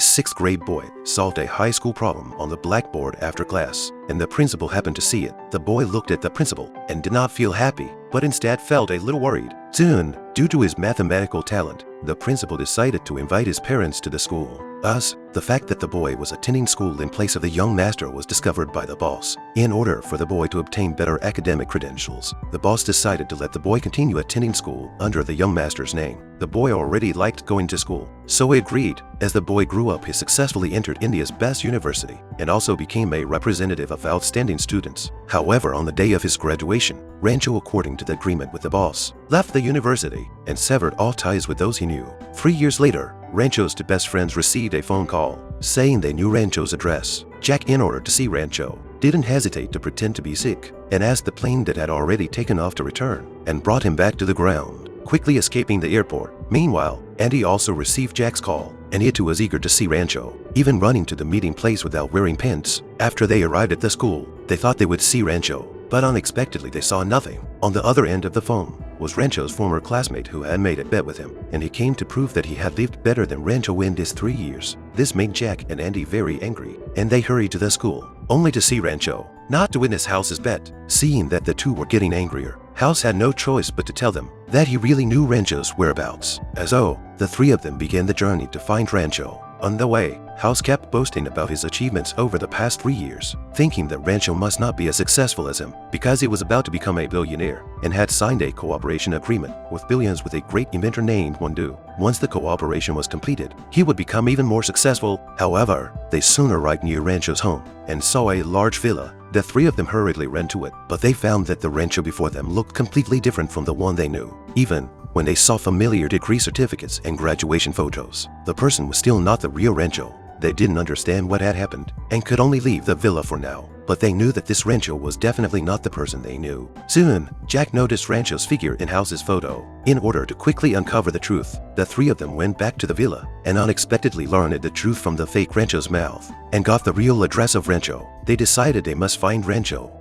A sixth-grade boy solved a high school problem on the blackboard after class, and the principal happened to see it. The boy looked at the principal and did not feel happy, but instead felt a little worried. Soon, due to his mathematical talent, the principal decided to invite his parents to the school. Thus, the fact that the boy was attending school in place of the young master was discovered by the boss. In order for the boy to obtain better academic credentials, the boss decided to let the boy continue attending school under the young master's name. The boy already liked going to school, so he agreed. As the boy grew up, he successfully entered India's best university and also became a representative of outstanding students. However, on the day of his graduation, Rancho, according to the agreement with the boss, left the university and severed all ties with those he knew. 3 years later, Rancho's two best friends received a phone call saying they knew Rancho's address. Jack, in order to see Rancho, didn't hesitate to pretend to be sick and asked the plane that had already taken off to return and brought him back to the ground, quickly escaping the airport. Meanwhile, Andy also received Jack's call, and he too was eager to see Rancho, even running to the meeting place without wearing pants. After they arrived at the school, they thought they would see Rancho, but unexpectedly they saw nothing. On the other end of the phone was Rancho's former classmate who had made a bet with him, and he came to prove that he had lived better than Rancho in his 3 years. This made Jack and Andy very angry, and they hurried to the school, only to see Rancho, not to witness House's bet. Seeing that the two were getting angrier, House had no choice but to tell them that he really knew Rancho's whereabouts. As so, the three of them began the journey to find Rancho. On the way, House kept boasting about his achievements over the past 3 years, thinking that Rancho must not be as successful as him because he was about to become a billionaire and had signed a cooperation agreement with billions with a great inventor named Wondu. Once the cooperation was completed, he would become even more successful. However, they soon arrived near Rancho's home and saw a large villa. The three of them hurriedly ran to it, but they found that the Rancho before them looked completely different from the one they knew. Even when they saw familiar degree certificates and graduation photos, the person was still not the real Rancho. They didn't understand what had happened and could only leave the villa for now, but they knew that this Rancho was definitely not the person they knew. Soon, Jack noticed Rancho's figure in House's photo. In order to quickly uncover the truth, the three of them went back to the villa and unexpectedly learned the truth from the fake Rancho's mouth and got the real address of Rancho. They decided they must find Rancho